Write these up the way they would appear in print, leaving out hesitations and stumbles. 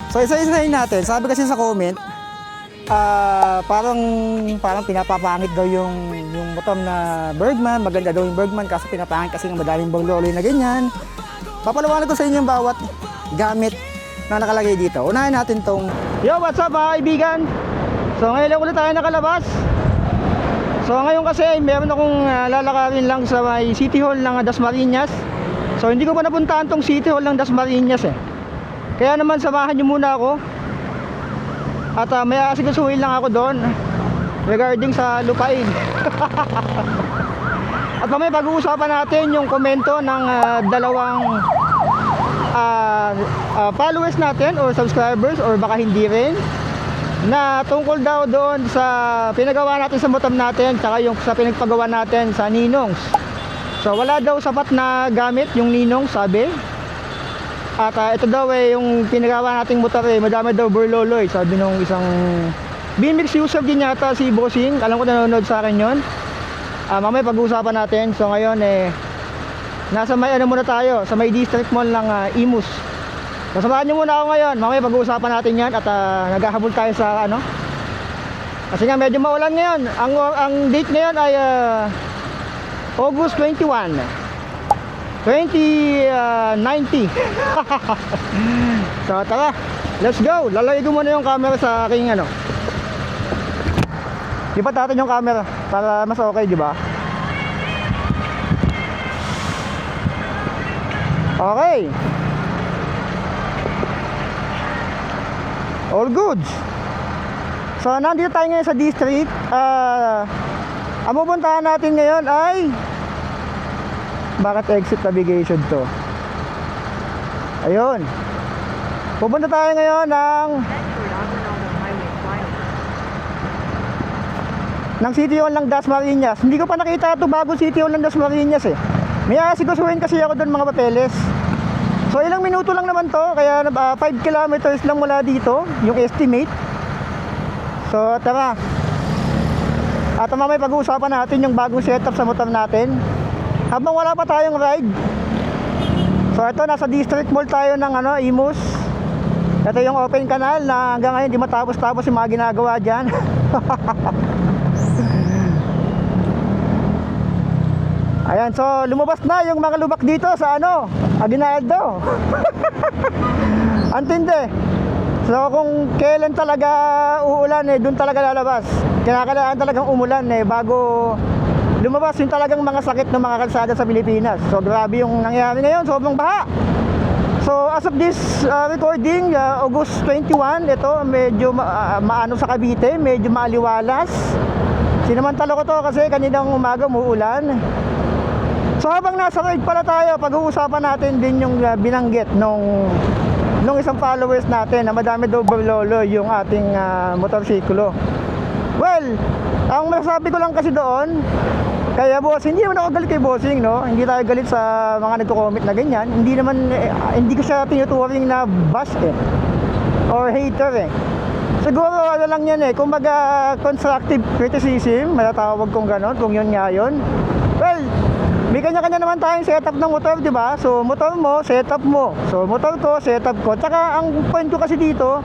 So isa-isahin natin. Sabi kasi sa comment, parang pinapapangit daw yung motor na Bergman. Maganda daw yung Bergman kasi pinapangit kasi ng madaming Borloloy na ganyan. Papalawanan ko sa inyo yung bawat gamit na nakalagay dito. Unahin natin tong... Yo, what's up mga kaibigan? So ngayon lang ulit tayo nakalabas. So ngayon kasi meron akong lalakarin lang sa may City Hall ng Dasmariñas. So hindi ko pa napuntahan tong City Hall ng Dasmariñas eh. Kaya naman samahan nyo muna ako. At may asikasuhin lang ako doon regarding sa lupain. At mamaya pag-uusapan natin yung komento ng dalawang followers natin or subscribers or baka hindi rin, na tungkol daw doon sa pinagawa natin sa motor natin tsaka yung sa pinagpagawa natin sa Ninongs. So wala daw sapat na gamit yung Ninongs, sabi. At ito daw yung pinagawa nating motor madami daw Borloloy, sabi nung isang BMX user din yata si Bossing. Alam ko nanonood sa akin yun. Mamaya pag-uusapan natin. So ngayon nasa may muna tayo, sa may district mall ng Imus. Kasamahan nyo muna ako ngayon. Mamaya pag-uusapan natin yan. At naghahabol tayo sa kasi nga medyo maulan ngayon. Ang date ngayon ay August 21 2090. So tara, let's go. Lalagay ko muna yung camera sa aking Lipat natin yung camera para mas okay, di ba? Okay. All good. So nandito tayo ngayon sa district. Ang pupuntahan natin ngayon ay, bakit exit navigation to? Ayun. Pupunta tayo ngayon ng City Hall ng Dasmariñas. Hindi ko pa nakita ito bago City Hall ng Dasmariñas eh. May asikasuhin kasi ako doon mga papeles. So ilang minuto lang naman to, kaya 5 kilometers lang mula dito yung estimate. So tara. At mamaya pag-uusapan natin yung bagong setup sa motor natin habang wala pa tayong ride. So ito, nasa district mall tayo ng Imus. Ito yung open canal na hanggang ngayon di matapos-tapos yung mga ginagawa dyan. Ayan, so lumabas na yung mga lubak dito sa Aguinaldo. Antindi. So kung kailan talaga uulan doon talaga lalabas. Kinakailangan talagang umulan bago lumabas yung talagang mga sakit ng mga kalsada sa Pilipinas. So grabe yung nangyayari ngayon, sobrang baha. So as of this recording, August 21, ito medyo maano sa Cavite, medyo maaliwalas. Sinamantala ko to kasi kaninang umaga umuulan. So habang nasa ride pala tayo, pag-uusapan natin din yung binanggit nung isang followers natin na madami daw Borloloy yung ating motorsiklo. Well, ang masasabi ko lang kasi doon, kaya boss, hindi naman ako galit kay Bossing, no? Hindi tayo galit sa mga nagko-comment na ganyan. Hindi ko siya tinuturing na bash or hater Siguro lang yan kumbaga constructive criticism, matatawag kong ganon, kung yun nga yun. Well, may kanya-kanya naman tayong setup ng motor, di ba? So motor mo, setup mo. So motor ko, setup ko. Tsaka ang point ko kasi dito,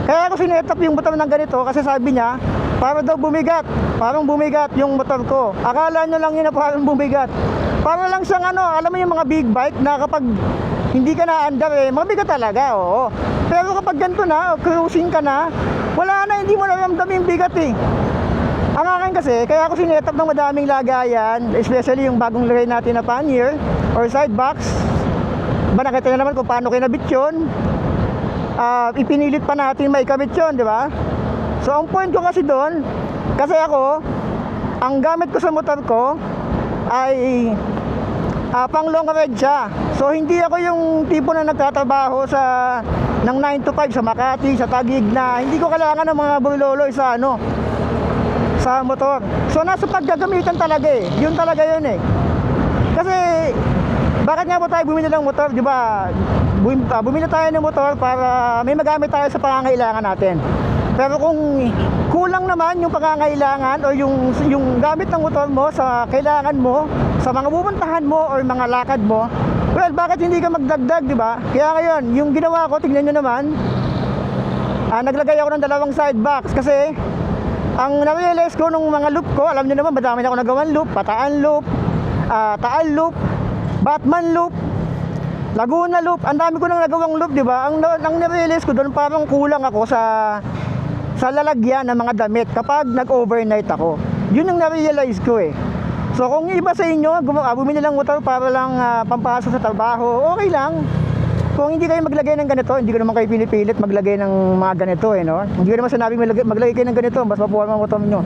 kaya ako sinetup yung motor ng ganito kasi sabi niya, para daw bumigat. Parang bumigat yung motor ko. Akala nyo lang yun na parang bumigat. Para lang siyang alam mo yung mga big bike na kapag hindi ka na andar mabigat talaga, oo. Pero kapag ganito na, cruising ka na, wala na, hindi mo naramdamin yung bigat Ang akin kasi, kaya ako sinetup ng madaming lagayan, especially yung bagong lagay natin na pannier or side box. Nakita na naman kung paano kinabit yun. Ipinilit pa natin may kabit yun, di ba? So ang point ko kasi doon, kasi ako, ang gamit ko sa motor ko ay pang long ride siya. So hindi ako yung tipo na nagtatrabaho ng 9 to 5 sa Makati, sa Taguig na hindi ko kailangan ng mga Borloloy sa motor. So nasa paggagamitan talaga yun talaga yun Kasi bakit nga po tayo bumili ng motor, di ba? Bumili tayo ng motor para may magamit tayo sa pangangailangan natin. Pero kung kulang naman yung pangangailangan o yung gamit ng motor mo sa kailangan mo, sa mga pupuntahan mo or mga lakad mo, well, bakit hindi ka magdagdag, di ba? Kaya ngayon, yung ginawa ko, tignan nyo naman, Naglagay ako ng dalawang side box kasi ang na-realize ko nung mga loop ko, alam niyo naman, madami na ako nagawan loop, Bataan loop, Taal loop, Batman loop, Laguna loop, ang dami ko nang nagawang loop, di ba? Ang na-realize ko doon, parang kulang ako sa lalagyan ng mga damit kapag nag-overnight ako. Yun ang na-realize ko eh. So kung iba sa inyo, bumili lang motor para lang pampasok sa trabaho, okay lang. Kung hindi kayo maglagay ng ganito, hindi ko naman kayo pinipilit maglagay ng mga ganito eh, no? Hindi ko naman sinabing maglagay kayo ng ganito, mas mapuha mga motor nyo.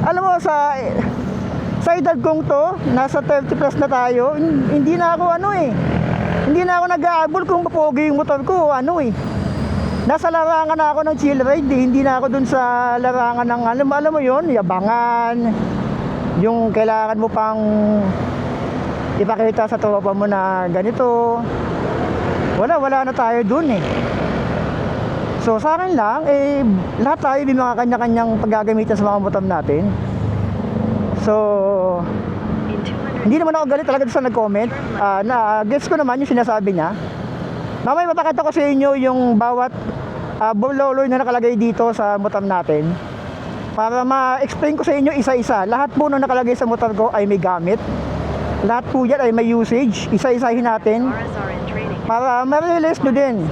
Alam mo, sa edad kong to, nasa 30 plus na tayo, hindi na ako hindi na ako nag-aabol kung mapogi yung motor ko, nasa larangan na ako ng chill ride, hindi na ako dun sa larangan ng, alam mo yun, yabangan, yung kailangan mo pang ipakita sa tropa mo na ganito. Wala na tayo dun eh. So sa akin lang, lahat tayo may mga kanya-kanyang paggagamitan sa mga motor natin. So hindi naman ako galit talaga sa nag-comment. Gets ko naman yung sinasabi niya. Mamaya mapakita ko sa inyo yung bawat loloy na nakalagay dito sa motor natin, para ma-explain ko sa inyo isa-isa. Lahat po na nakalagay sa motor ko ay may gamit. Lahat po yan ay may usage. Isa-isahin natin para ma-realize nyo din.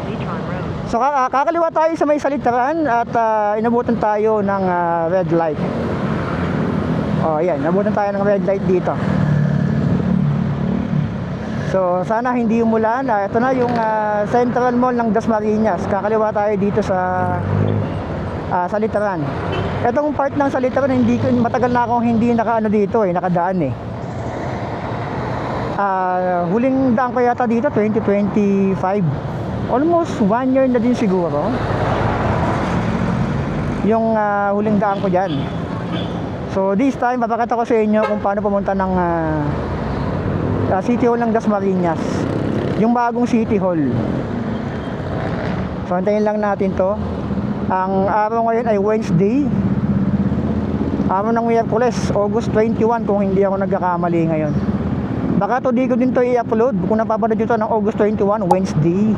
So kakaliwa tayo sa may salitaran at inabutan tayo ng red light. Ayan, inabutan tayo ng red light dito. So sana hindi umulan. Ito na yung Central Mall ng Dasmariñas. Kakaliwa tayo dito sa salitaran. Etong part ng salitaran, matagal na akong hindi nakadaan. Huling daan ko yata dito 2025, almost 1 year na din siguro yung huling daan ko dyan. So this time mapakita ko sa inyo kung paano pumunta ng City Hall ng Dasmariñas, yung bagong City Hall. So antayin lang natin to. Ang araw ngayon ay Wednesday, araw ng Miyerkules, August 21 kung hindi ako nagkakamali ngayon. Baka today ko din to i-upload kung napapanood nyo to ng August 21, Wednesday.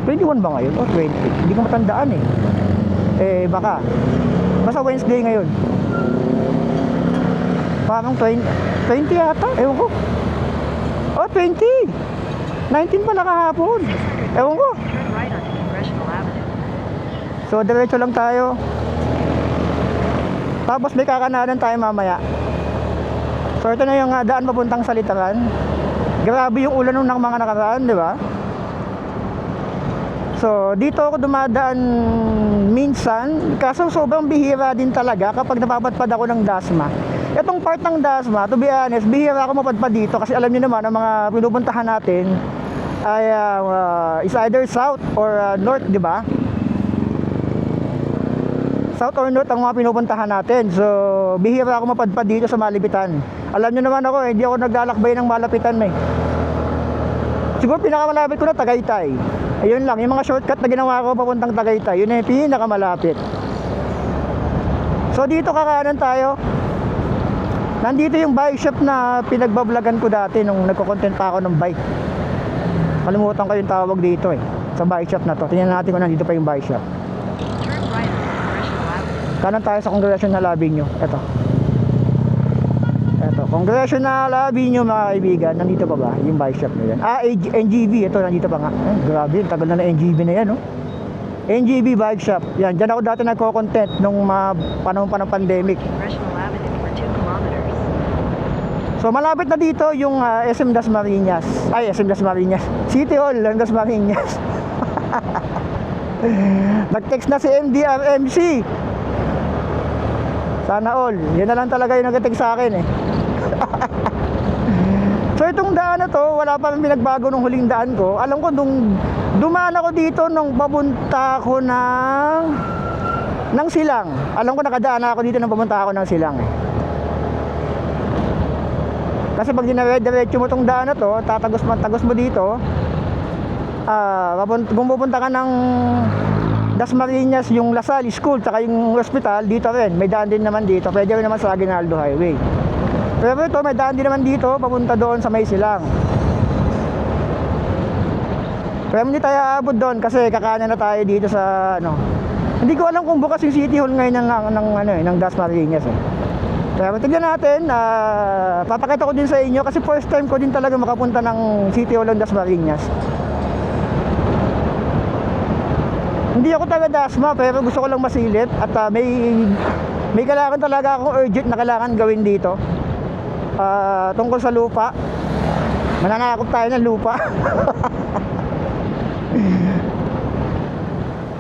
21 ba ngayon? O 20? Hindi ko matandaan baka. Basta Wednesday ngayon. Parang 20 yata, ewan ko. 20! 19 pala kahapon. Ewan ko. So diretso lang tayo. Tapos may kakananan tayo mamaya. So ito na yung daan papuntang salitaran. Grabe yung ulan nung mga nakaraan, di ba? So dito ako dumadaan minsan, kaso sobrang bihira din talaga kapag napapadpad ako ng Dasma. Itong part ng Dasma, to be honest, bihira ako mapadpad dito kasi alam niyo naman ang mga pinupuntahan natin ay is either south or north, di ba? South or north ang mga pinupuntahan natin. So bihira ako mapadpad dito sa Malipitan. Alam niyo naman ako, hindi ako naglalakbay ng Malapitan siguro pinakamalapit ko na Tagaytay. Ayun lang, yung mga shortcut na ginawa ko papuntang Tagaytay, yun yung pinakamalapit. So dito kakanan tayo. Nandito yung bike shop na pinagbablagan ko dati nung nagko-content pa ako ng bike. Kalimutan ko yung tawag dito sa bike shop na to. Tingnan natin kung nandito pa yung bike shop. Kanan tayo sa Congressional Avenue. Ito, Congressional Avenue mga kaibigan. Nandito pa ba yung bike shop na yan? NGV, ito nandito pa nga. Grabe, tagal na NGV na yan NGV bike shop. Yan, dyan ako dati nagko-content nung panahon pa ng pandemic. So malapit na dito yung SM Dasmariñas. SM Dasmariñas, City Hall ng Dasmariñas. Nag-text na si MDRMC. Sana all. Yan na lang talaga yung nag-text sa akin So itong daan na to, wala pa rin pinagbago nung huling daan ko. Alam ko nung dumaan ako dito nung papunta ako ng Silang. Alam ko nakadaan ako dito nung papunta ako ng Silang Kasi pag dinare-diretso mo tong daan na to, tagos mo dito. Kung pupunta ka ng Dasmariñas, yung Lasal School, tsaka yung hospital, dito rin. May daan din naman dito. Pwede rin naman sa Aguinaldo Highway. Pero ito, may daan din naman dito, papunta doon sa May Silang. Pero hindi tayo aabot doon kasi kakanan na tayo dito sa ano. Hindi ko alam kung bukas yung City Hall ngayon ng Dasmariñas eh. Pero tignan natin, papakita ko din sa inyo kasi first time ko din talaga makapunta ng City Hall ng Dasmariñas. Hindi ako taga Dasma pero gusto ko lang masilip at may kailangan talaga akong urgent na kailangan gawin dito. Tungkol sa lupa. Mananakop tayo ng lupa.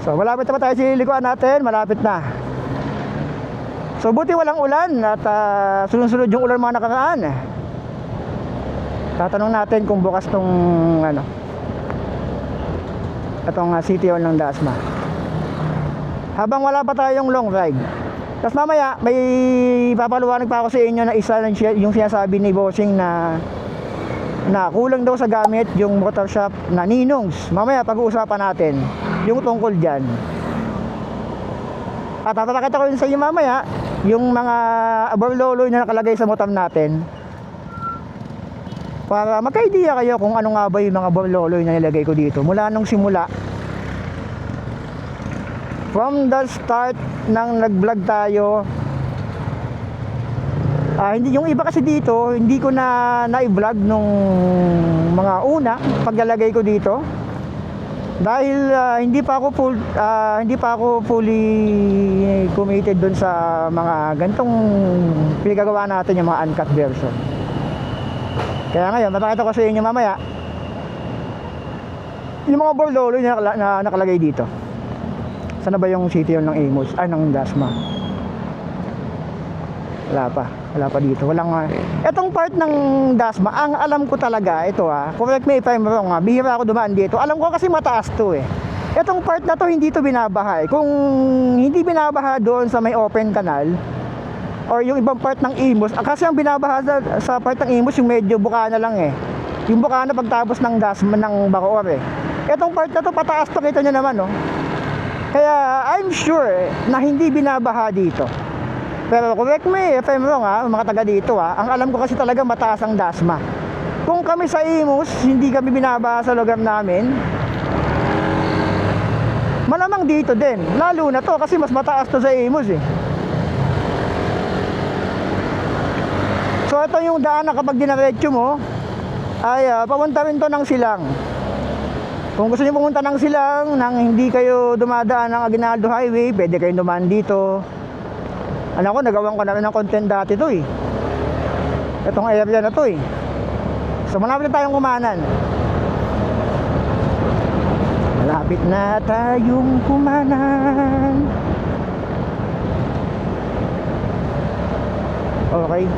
So malapit na tayo sa lilikuan natin, malapit na. So buti walang ulan at sunod-sunod yung ulan mga nakaraan. Tatanong natin kung bukas tong itong City Hall ng Dasma. Habang wala pa tayong long ride. Tapos mamaya may papaluwanag pa ako sa inyo na isa yung sinasabi ni Bossing na kulang daw sa gamit yung motor shop na Ninongs. Mamaya pag-uusapan natin yung tungkol dyan. At papakita ko yun sa inyo mamaya yung mga aborloloy na nakalagay sa motor natin para magka-idea kayo kung ano nga ba yung mga aborloloy na nilagay ko dito mula nung simula, from the start nang nag-vlog tayo. Hindi, yung iba kasi dito hindi ko na-vlog nung mga una paglalagay ko dito dahil hindi pa ako fully committed dun sa mga gantong pinagagawa natin, yung mga uncut version. Kaya ngayon papakita ko sa inyo mamaya yung mga borloloy na nakalagay dito. Sana ba yung City Hall ng Imus ng Dasma? Wala pa dito. Etong part ng Dasma, ang alam ko talaga, ito correct me if I'm wrong bihira ako dumaan dito. Alam ko kasi mataas to eh. Etong part na to hindi to binabaha eh. Kung hindi binabaha doon sa may open canal or yung ibang part ng Imus, kasi ang binabaha sa part ng Imus yung medyo bukana lang eh. Yung bukana pagtapos ng Dasma ng Bacoor eh. Etong part na to pataas to, kita nyo naman no. Kaya I'm sure na hindi binabaha dito. Pero correct me if I'm wrong mga taga dito ang alam ko kasi talaga mataas ang Dasma. Kung kami sa Imus, hindi kami binabaha sa lugar namin, malamang dito din. Lalo na to kasi mas mataas to sa Imus eh. So ito yung daan na kapag dinaretso mo ay papunta rin to ng Silang. Kung gusto niyo pumunta ng Silang nang hindi kayo dumadaan ng Aguinaldo Highway, pwede kayong dumaan dito. Alam ko, nagawan ko na rin ng content dati to eh. Itong area na to eh. So malapit na tayong kumanan. Malapit na tayong kumanan. Okay.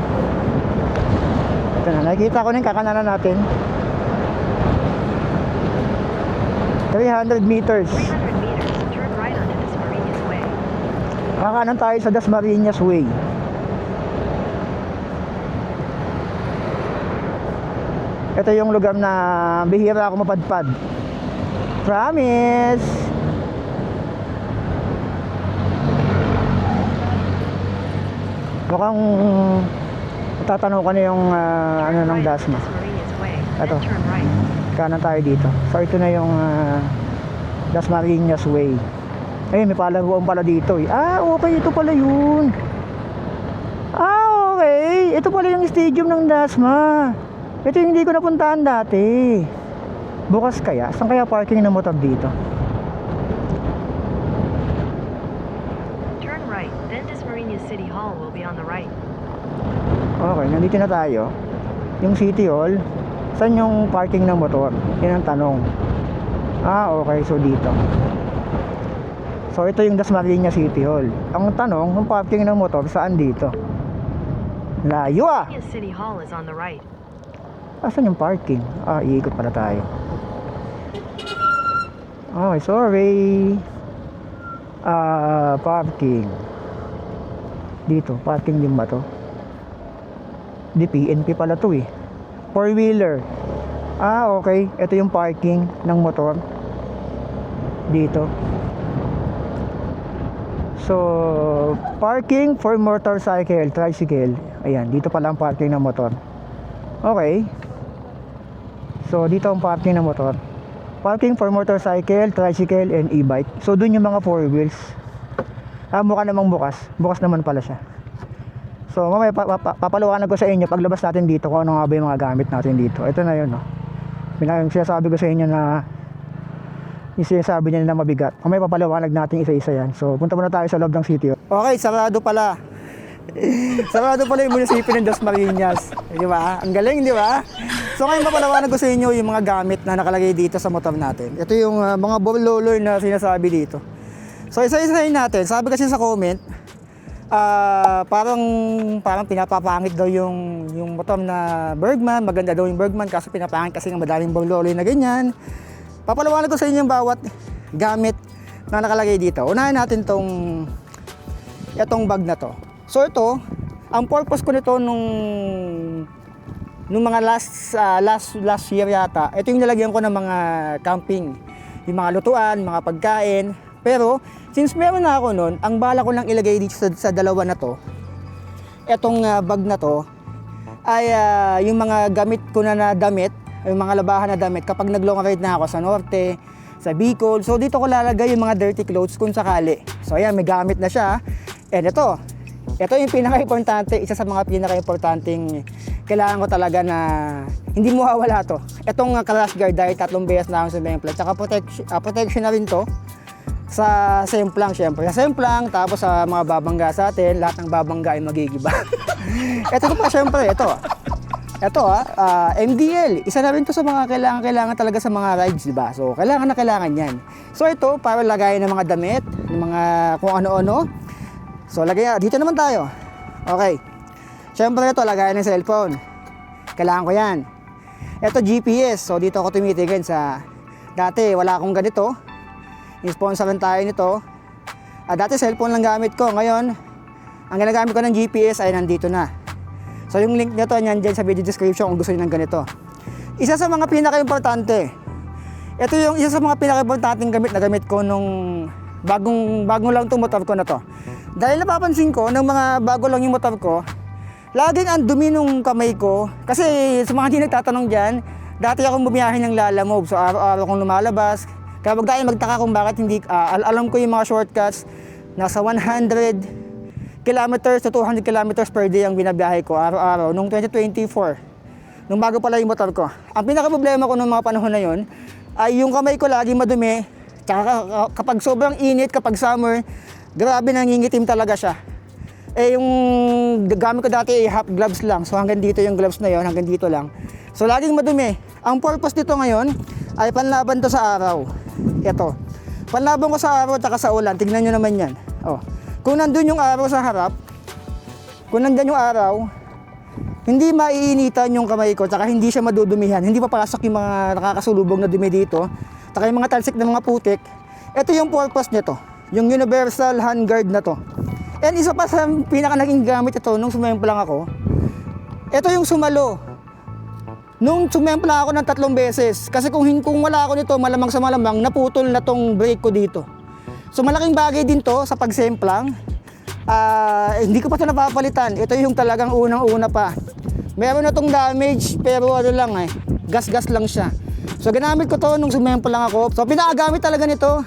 Ito na, nakikita ko na yung kakananan natin. 300 meters. 300 meters, turn right onto Dasmariñas Way. Kakanan tayo sa Dasmariñas Way. Ito yung lugar na bihira ako mapadpad. Promise. Mukhang tatanong ko na yung ng Dasma. Dasmariñas Way, Ito. then turn right. Kanan tayo dito. So ito na yung Dasmariñas Way. Ay, may palaruan pala dito eh. Okay, ito pala yun. Okay, ito pala yung stadium ng Dasma. Ito yung hindi ko napuntahan dati. Bukas kaya? Saan kaya parking ng motor dito? Turn right, then Dasmariñas City Hall will be on the right. Okay, nandito na tayo. Yung City Hall. Saan yung parking ng motor? Yan ang tanong. Okay, so dito. So ito yung Dasmariñas City Hall. Ang tanong, yung parking ng motor saan dito? Layo Dasmariñas City Hall is on the right. Asan yung parking? Iikot pala tayo. Okay, sorry. Parking. Dito, parking din ba to? Di PNP pala to eh. 4-wheeler. Okay. Ito yung parking ng motor. Dito. So, parking for motorcycle, tricycle. Ayan, dito pala ang parking ng motor. Okay. So, dito ang parking ng motor. Parking for motorcycle, tricycle, and e-bike. So dun yung mga 4 wheels. Mukha namang bukas. Bukas naman pala siya. So mamaya papaliwanag ko sa inyo paglabas natin dito kung ano nga ba yung mga gamit natin dito. Ito na yun, no. Yung sinasabi ko sa inyo na yung sinasabi niya na mabigat. Mamaya papaliwanag natin isa-isa yan. So punta muna tayo sa loob ng city. Okay, sarado pala. Sarado pala yung munisipyo ng Dasmariñas. Di ba? Ang galing, di ba? So ngayon papaliwanag ko sa inyo yung mga gamit na nakalagay dito sa motor natin. Ito yung mga borloloy na sinasabi dito. So isa-isahin natin. Sabi kasi sa comment, parang pinapapangit daw yung motor na Bergman. Maganda daw yung Bergman kaso pinapangit kasi ng madaming borloloy na ganyan. Papaliwanag ko sa inyo yung bawat gamit na nakalagay dito. Unahin natin itong bag na to. So ito, ang purpose ko nito nung mga last year yata, ito yung nilagyan ko ng mga camping, yung mga lutuan, mga pagkain. Pero since meron na ako nun, ang bala ko lang ilagay dito sa dalawa na to, etong bag na to, ay yung mga gamit ko na damit, yung mga labahan na damit kapag nag-long ride na ako sa norte, sa Bicol. So dito ko lalagay yung mga dirty clothes kung sakali. So ayan, may gamit na siya. And ito yung pinaka-importante, isa sa mga pinaka-importanting kailangan ko talaga na hindi mo mawawala to. Itong crash guard dahil 3 beses na akong sumempla. Tsaka protection na rin to sa semplang syempre. Sa semplang, tapos sa mga babangga sa atin, lahat ng babangga ay magigiba. Ito pa syempre, ito MDL. Isa na rin to sa mga kailangan talaga sa mga rides, di ba? So, kailangan yan. So, ito, para lagayan ng mga damit, ng mga kung ano-ano. So, dito naman tayo. Okay. Siyempre ito, lagayan ng cellphone. Kailangan ko yan. Ito, GPS. So, dito ako tumitingin sa... Dati, wala akong ganito. Sponsoran tayo nito. Dati, cellphone lang gamit ko. Ngayon, ang ginagamit ko ng GPS ay nandito na. So yung link nito nandyan sa video description kung gusto niyo ng ganito. Isa sa mga pinaka-importante. Ito yung isa sa mga pinaka-importanteng gamit na gamit ko nung bagong lang itong motor ko na to. Dahil napapansin ko nung mga bago lang yung motor ko, laging ang dumi nung kamay ko. Kasi sa mga hindi nagtatanong dyan, dati akong bumiyahe ng Lalamove. So araw-araw akong lumalabas. Kaya wag tayo magtaka kung bakit hindi, alam ko yung mga shortcuts. Nasa 100 kilometers to 200 kilometers per day ang binabiyahe ko araw-araw nung 2024. Nung bago pala yung motor ko. Ang pinaka-problema ko nung mga panahon na yon ay yung kamay ko lagi madumi. Tsaka kapag sobrang init, kapag summer, grabe nangingitim talaga siya. Yung gamit ko dati ay half gloves lang. So hanggang dito yung gloves na yon, hanggang dito lang. So laging madumi. Ang purpose nito ngayon ay panlaban to sa araw. Ito. Panlaban ko sa araw at sa ulan. Tignan nyo naman yan. Oh. Kung nandun yung araw sa harap, kung nandun yung araw, hindi maiinitan yung kamay ko, tsaka hindi siya madudumihan, hindi papasok yung mga nakakasulubong na dumi dito, tsaka yung mga talsik ng mga putik. Ito yung purpose nito, yung universal handguard na to. And isa pa sa pinaka naging gamit ito nung sumemplang ako, ito yung sumalo. Nung sumemplang ako ng 3 beses, kasi kung wala ako nito, malamang sa malamang, naputol na tong brake ko dito. So malaking bagay din to sa pagsemplang. Hindi ko pa ito napapalitan. Ito yung talagang unang-una pa. Meron na tong damage pero ano lang gas-gas lang siya. So ginamit ko to nung sumemplang ako. So pinakagamit talaga nito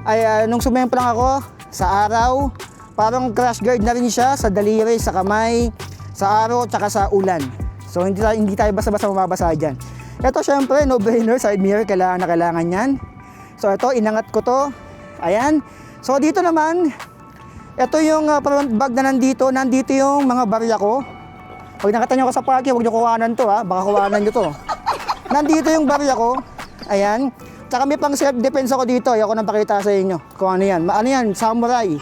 ay nung sumemplang ako sa araw. Parang crash guard na rin siya sa daliri, sa kamay, sa araw, tsaka sa ulan. So hindi tayo basta-basta mababasa dyan. Ito syempre no-brainer, side mirror, kailangan yan. So ito, inangat ko to. Ayan. So dito naman, ito yung front bag na nandito. Nandito yung mga barya ko. Pag nakita nyo ko sa parking, huwag nyo kuhanan to ha. Baka kuhanan nyo to. Nandito yung barya ko. Ayan. Tsaka may pang self-defense ako dito. Ayoko nang pakita sa inyo kung ano yan. Ano yan? Samurai.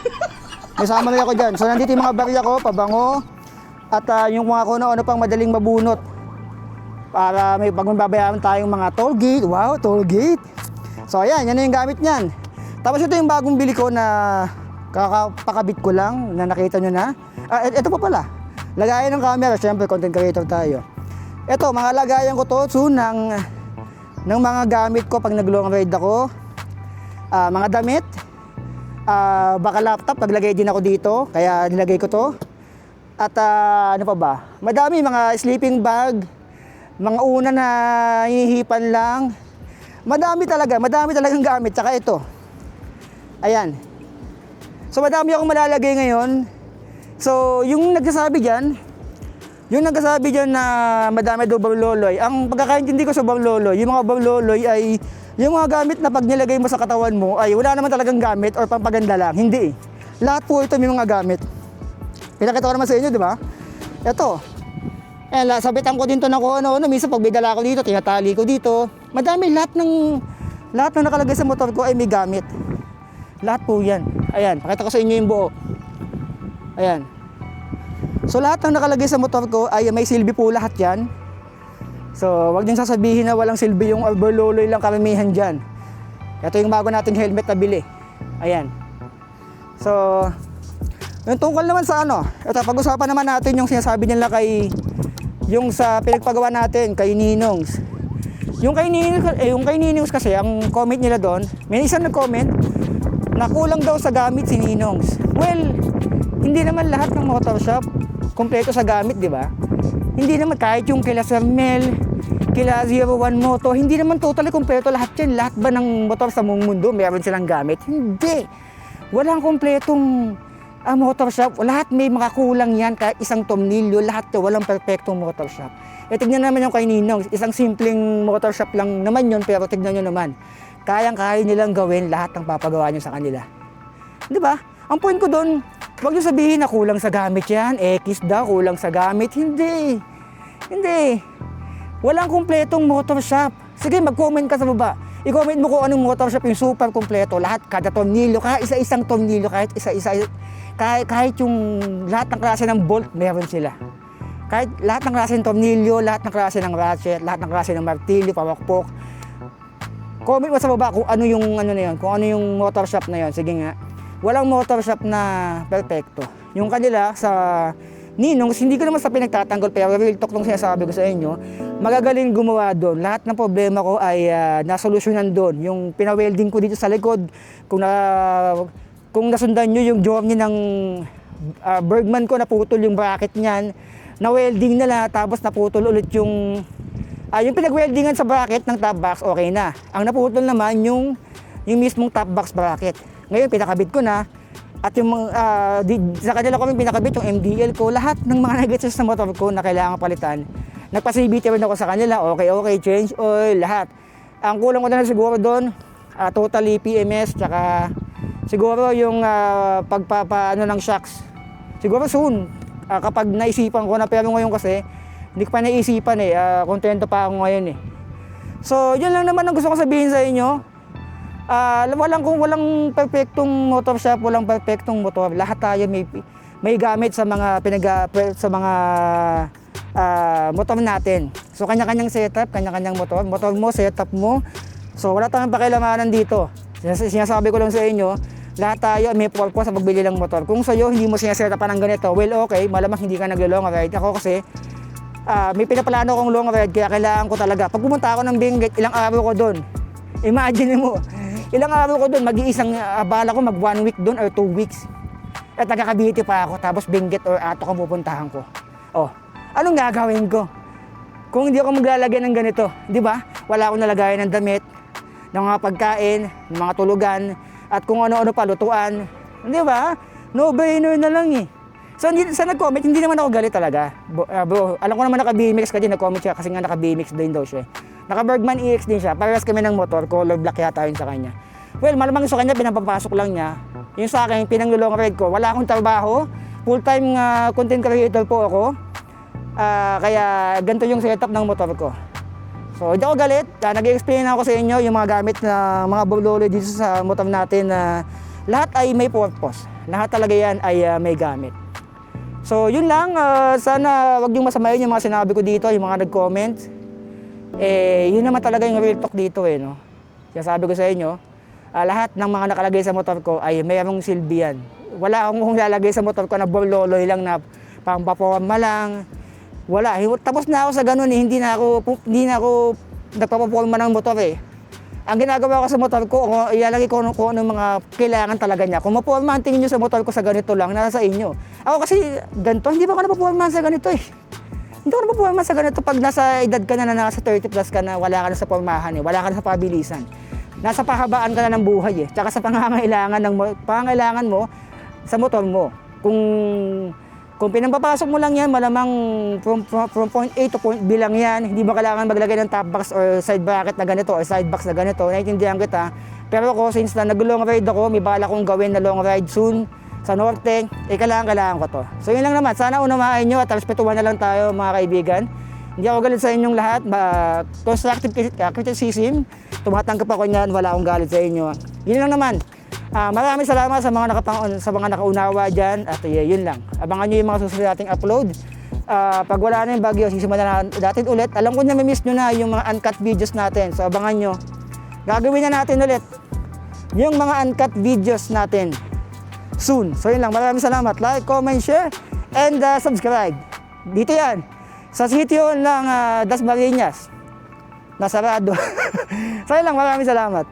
May samurai ako dyan. So nandito yung mga barya ko, pabango. At yung mga kung ano pang madaling mabunot. Para may pag mababayaran tayong mga toll gate. Wow, toll gate. So ayan, yan yung gamit nyan. Tapos ito yung bagong bili ko na kakapakabit ko lang, na nakita nyo na. Ito pa pala, lagayan ng camera, syempre content creator tayo. Ito, mga lagayan ko to soon ng mga gamit ko pag nag-long ride ako. Mga damit, baka laptop, paglagay din ako dito, kaya nilagay ko to. At ano pa ba, madami mga sleeping bag, mga una na hinihipan lang. Madami talagang gamit. Tsaka ito. Ayan. So madami akong malalagay ngayon. So yung nagsasabi dyan na madami daw Bauloloy. Ang pagkakaintindi ko sa Bauloloy, yung mga Bauloloy ay yung mga gamit na pag nilagay mo sa katawan mo ay wala naman talagang gamit or pampaganda lang. Hindi. Lahat po ito may mga gamit. Pinakita ko naman sa inyo, di ba? Ito. Ayan, sabitan ko din to na kung ano. Minsan pag may dala ko dito, tinatali ko dito. Madami, lahat ng nakalagay sa motor ko ay may gamit. Lahat po yan. Ayan, pakita ko sa inyo yung buo. Ayan. So lahat ng nakalagay sa motor ko ay may silbi po lahat yan. So wag niyong sasabihin na walang silbi yung Bauloloy lang karamihan dyan. Ito yung bago nating helmet na bili. Ayan. So yung tungkol naman sa ano, ito pag-usapan naman natin yung sinasabi nila yung sa pinagpagawa natin kay Ninongs. Yung kay Ninongs kasi ang comment nila doon, may isang nag-comment na kulang daw sa gamit si Ninongs. Well, hindi naman lahat ng motor shop kompleto sa gamit, di ba? Hindi naman kahit yung kila Sir Mel, kila 01 Moto, hindi naman totally kompleto lahat yan. Lahat ba ng motor sa buong mundo meron silang gamit? Hindi. Walang kompletong motor shop. Lahat may mga kulang yan, kahit isang tornilyo, lahat to walang perfectong motor shop. E tignan naman yung kay Ninong, isang simpleng motor shop lang naman yun, pero tignan nyo naman, kayang-kaya nilang gawin lahat ng papagawa nyo sa kanila. Di ba? Ang point ko doon, huwag nyo sabihin na kulang sa gamit yan, X daw, kulang sa gamit. Hindi. Hindi. Walang kumpletong motor shop. Sige, mag-comment ka sa baba. I-comment mo kung anong motor shop yung super kumpleto. Lahat, kada tornilyo, kahit isa-isang tornilyo, kahit isa-isa, kahit yung lahat ng klase ng bolt, meron sila. Kahit lahat ng klase ng tornilyo, lahat ng klase ng ratchet, lahat ng klase ng martilyo, pawakpok. Comment mo sa baba kung ano yung kung ano yung motor shop na yon. Sige nga. Walang motor shop na perfecto. Yung kanila sa Ninongs, hindi ko naman sa pinagtatanggol, pero real talk nung sinasabi ko sa inyo, magagaling gumawa doon. Lahat ng problema ko ay nasolusyonan doon. Yung pinawelding ko dito sa likod, kung nasundan nyo yung journey ng Bergman ko, naputol yung bracket niyan, na-welding nila, tapos naputol ulit yung pinag-weldingan sa bracket ng top box, okay na. Ang naputol naman yung mismong top box bracket. Ngayon, pinakabit ko na. At yung sa kanila ko pinakabit yung MDL ko. Lahat ng mga nag-adjust sa motor ko na kailangan palitan. Nagpa-CBT rin ako sa kanila. Okay, change oil, lahat. Ang kulang ko na siguro doon, totally PMS, tsaka siguro yung pagpapaano ng shocks. Siguro soon, kapag naisipan ko na, pero ngayon kasi, hindi ko pa naisipan kontento pa ako ngayon So, yun lang naman ang gusto ko sabihin sa inyo. Walang perfectong motor shop, walang perfectong motor. Lahat tayo may gamit sa mga motor natin. So kanya-kanyang setup, kanya-kanyang motor. Motor mo, setup mo. So wala tayong pakilamanan dito. Sinasabi ko lang sa inyo, lahat tayo may purpose sa pagbili ng motor. Kung sa'yo hindi mo sinasetapan ng ganito, well okay, malamang hindi ka naglo-long ride. Ako kasi may pinaplano akong long ride, kaya kailangan ko talaga. Pag pumunta ako ng Benguet, ilang araw ko doon. Imagine mo, ilang araw ko doon, mag-iisang bala ko mag 1 week doon or 2 weeks. At nagkakabiti pa ako, tapos Benguet or Ato kung pupuntahan ko. Oh, anong gagawin ko? Kung hindi ako maglalagay ng ganito, di ba? Wala akong nalagayan ng damit, ng mga pagkain, ng mga tulugan, at kung ano-ano pa, lutuan. Di ba? No-brainer na lang So, sa nag-comment, hindi naman ako galit talaga. Bro, alam ko naman naka-BMX ka din, nag-comment siya kasi nga naka-BMX din daw siya. Naka-Bergman EX din siya, parehas kami ng motor, color black yata yun sa kanya. Well, malamang sa kanya, pinapapasok lang niya. Yung sa akin, pinang-long ride ko, wala akong trabaho, full-time content creator po ako. Kaya ganito yung setup ng motor ko. So, hindi ako galit, nag-explain ako sa inyo yung mga gamit na mga Bauloloy dito sa motor natin na lahat ay may purpose. Lahat talaga yan ay may gamit. So, yun lang, sana wag niyong masamayin yung mga sinabi ko dito, yung mga nag-comment. Yun naman talaga yung real talk dito no. Kaya sabi ko sa inyo, lahat ng mga nakalagay sa motor ko ay mayroong silbi yan. Wala akong lalagay sa motor ko na Bauloloy lang na pang-paporma lang. Wala, tapos na ako sa ganun hindi na ako nagpapaporma ng motor Ang ginagawa ko sa motor ko, ilalagay ko kung anong mga kailangan talaga niya. Kung maporma ang tingin nyo sa motor ko sa ganito lang, nasa sa inyo. Ako kasi ganito, hindi pa ako napaporma sa ganito Hindi ko na mapuhaman sa ganito pag nasa edad ka na nasa 30 plus ka na, wala ka na sa pormahan eh, wala ka na sa pabilisan. Nasa pahabaan ka na ng buhay eh, tsaka sa pangangailangan mo sa motor mo. Kung pinampapasok mo lang yan, malamang from point A to point B lang yan, hindi mo kailangan maglagay ng top box or side bracket na ganito or side box na ganito, naiintindihan kita. Pero ako, since na nag-long ride ako, may bala kong gawin na long ride soon sa norte, kailangan ko to. So yun lang naman, sana unawain nyo at respetuhan na lang tayo mga kaibigan. Hindi ako galit sa inyong lahat, constructive criticism, tumatanggap ako niyan, wala akong galit sa inyo. Yun lang naman. Maraming salamat sa mga nakaunawa dyan at yun lang. Abangan nyo yung mga susunod nating upload. Pag wala na yung bagyo, sisimulan natin ulit. Alam ko na may-miss nyo na yung mga uncut videos natin. So abangan nyo. Gagawin na natin ulit yung mga uncut videos natin soon. So yun lang. Maraming salamat. Like, comment, share, and subscribe. Dito yan. Sa sitio ng Dasmariñas. Nasarado. So yun lang. Maraming salamat.